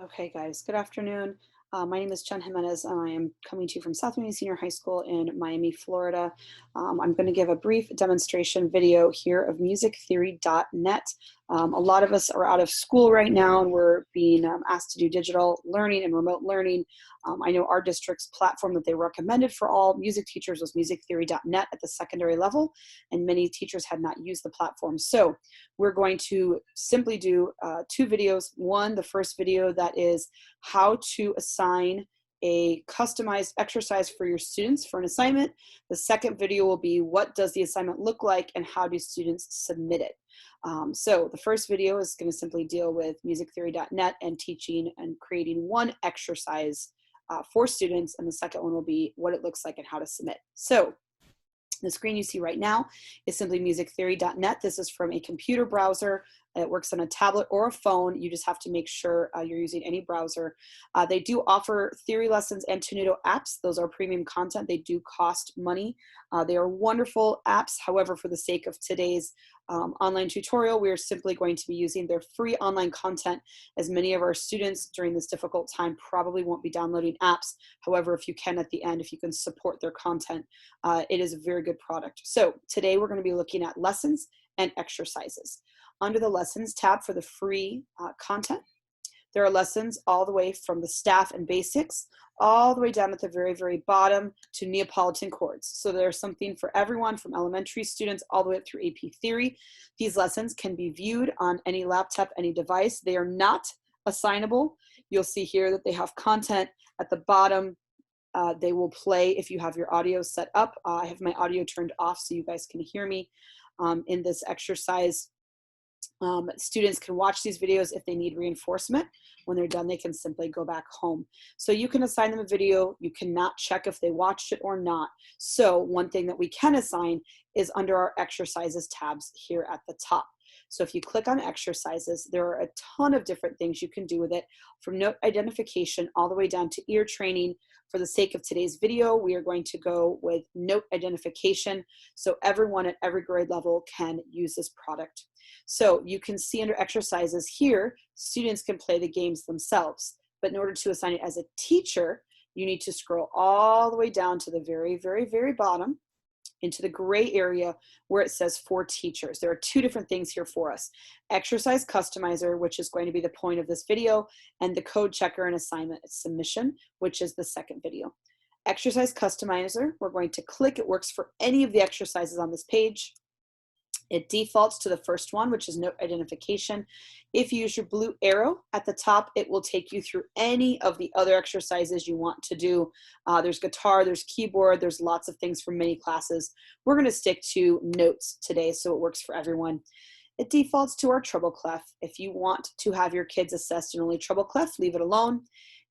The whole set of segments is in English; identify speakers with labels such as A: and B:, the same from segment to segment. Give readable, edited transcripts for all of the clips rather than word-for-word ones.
A: Okay, guys, good afternoon. My name is Jen Jimenez, and I am coming to you from South Miami Senior High School in Miami, Florida. I'm going to give a brief demonstration video here of musictheory.net. A lot of us are out of school right now, and we're being asked to do digital learning and remote learning. I know our district's platform that they recommended for all music teachers was musictheory.net at the secondary level, and many teachers had not used the platform. So we're going to simply do two videos. One, the first video that is how to assign a customized exercise for your students for an assignment. The second video will be what does the assignment look like and how do students submit it. So the first video is going to simply deal with musictheory.net and teaching and creating one exercise for students, and the second one will be what it looks like and how to submit. So the screen you see right now is simply musictheory.net. This is from a computer browser. It works on a tablet or a phone. You just have to make sure you're using any browser. They do offer theory lessons and Tunuto apps. Those are premium content. They do cost money. They are wonderful apps. However, for the sake of today's online tutorial, we are simply going to be using their free online content, as many of our students during this difficult time probably won't be downloading apps. However, if you can at the end, if you can support their content, it is a very good product. So today we're going to be looking at lessons and exercises. Under the lessons tab for the free content, there are lessons all the way from the staff and basics, all the way down at the very, very bottom to Neapolitan chords. So there's something for everyone from elementary students all the way up through AP Theory. These lessons can be viewed on any laptop, any device. They are not assignable. You'll see here that they have content at the bottom. They will play if you have your audio set up. I have my audio turned off so you guys can hear me in this exercise. Students can watch these videos if they need reinforcement. When they're done, they can simply go back home. So you can assign them a video. You cannot check if they watched it or not. So one thing that we can assign is under our exercises tabs here at the top. So if you click on exercises, there are a ton of different things you can do with it, from note identification all the way down to ear training. For the sake of today's video, we are going to go with note identification, so everyone at every grade level can use this product. So you can see under exercises here, students can play the games themselves, but in order to assign it as a teacher, you need to scroll all the way down to the very, very, very bottom into the gray area where it says for teachers. There are two different things here for us. Exercise customizer, which is going to be the point of this video, and the code checker and assignment submission, which is the second video. Exercise customizer, we're going to click. It works for any of the exercises on this page. It defaults to the first one, which is note identification. If you use your blue arrow at the top, it will take you through any of the other exercises you want to do. There's guitar, there's keyboard, there's lots of things for many classes. We're going to stick to notes today so it works for everyone. It defaults to our treble clef. If you want to have your kids assessed in only treble clef, leave it alone.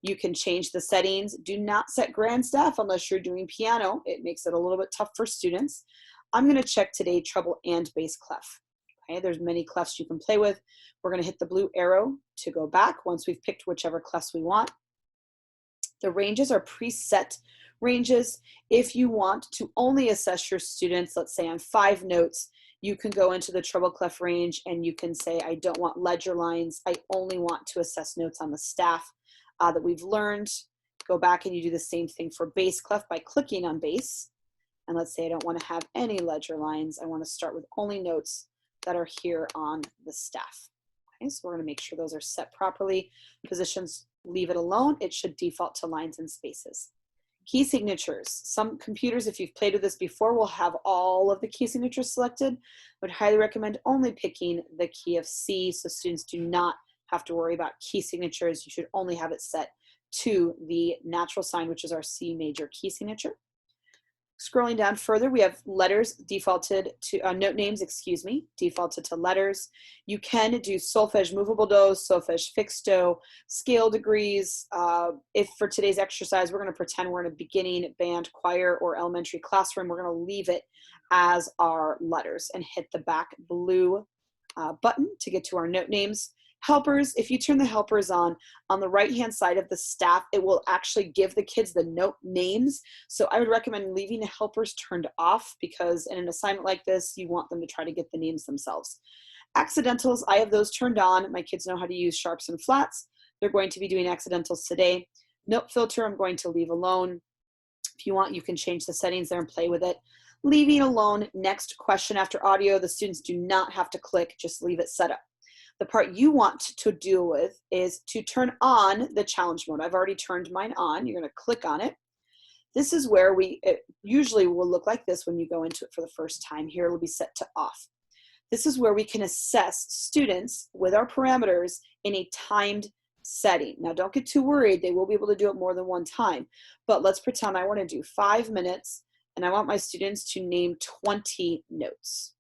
A: You can change the settings. Do not set grand staff unless you're doing piano. It makes it a little bit tough for students. I'm going to check today treble and bass clef. Okay, there's many clefs you can play with. We're going to hit the blue arrow to go back once we've picked whichever clefs we want. The ranges are preset ranges. If you want to only assess your students, let's say on 5 notes, you can go into the treble clef range and you can say, I don't want ledger lines. I only want to assess notes on the staff that we've learned. Go back and you do the same thing for bass clef by clicking on bass. And let's say I don't want to have any ledger lines. I want to start with only notes that are here on the staff. Okay, so we're going to make sure those are set properly. Positions, leave it alone. It should default to lines and spaces. Key signatures. Some computers, if you've played with this before, will have all of the key signatures selected. I would highly recommend only picking the key of C so students do not have to worry about key signatures. You should only have it set to the natural sign, which is our C major key signature. Scrolling down further, we have letters defaulted to, note names, defaulted to letters. You can do solfege movable do, solfege fixed do, scale degrees. If for today's exercise, we're going to pretend we're in a beginning band, choir, or elementary classroom, we're going to leave it as our letters and hit the back blue button to get to our note names. Helpers, if you turn the helpers on the right-hand side of the staff, it will actually give the kids the note names. So I would recommend leaving the helpers turned off because in an assignment like this, you want them to try to get the names themselves. Accidentals, I have those turned on. My kids know how to use sharps and flats. They're going to be doing accidentals today. Note filter, I'm going to leave alone. If you want, you can change the settings there and play with it. Leaving alone, next question after audio, the students do not have to click, just leave it set up. The part you want to deal with is to turn on the challenge mode. I've already turned mine on. You're going to click on it. This is where it usually will look like this when you go into it for the first time. Here it'll be set to off. This is where we can assess students with our parameters in a timed setting. Now don't get too worried. They will be able to do it more than one time. But let's pretend I want to do 5 minutes and I want my students to name 20 notes.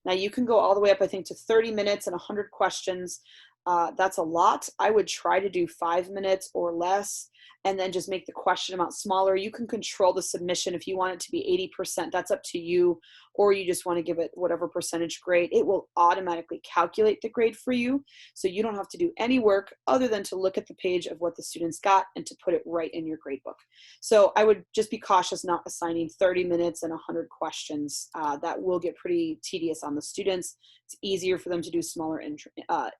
A: Now you can go all the way up, I think, to 30 minutes and 100 questions. That's a lot. I would try to do 5 minutes or less and then just make the question amount smaller. You can control the submission if you want it to be 80%. That's up to you, or you just want to give it whatever percentage grade. It will automatically calculate the grade for you, so you don't have to do any work other than to look at the page of what the students got and to put it right in your grade book. So I would just be cautious not assigning 30 minutes and 100 questions. That will get pretty tedious on the students. It's easier for them to do smaller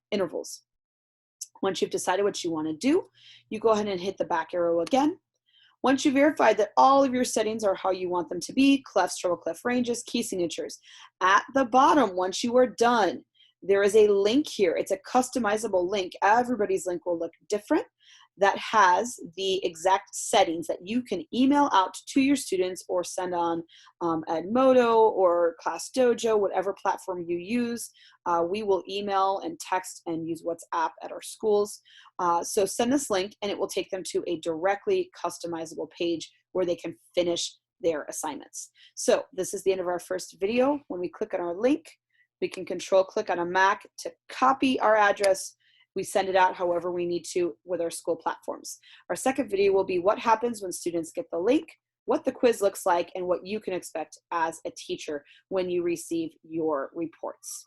A: intervals. Once you've decided what you want to do, you go ahead and hit the back arrow again. Once you've verified that all of your settings are how you want them to be, clefs, treble clef ranges, key signatures, at the bottom, once you are done, there is a link here. It's a customizable link. Everybody's link will look different. That has the exact settings that you can email out to your students or send on Edmodo or ClassDojo, whatever platform you use. We will email and text and use WhatsApp at our schools. So send this link and it will take them to a directly customizable page where they can finish their assignments. So this is the end of our first video. When we click on our link, we can control click on a Mac to copy our address. We send it out however we need to with our school platforms. Our second video will be what happens when students get the link, what the quiz looks like, and what you can expect as a teacher when you receive your reports.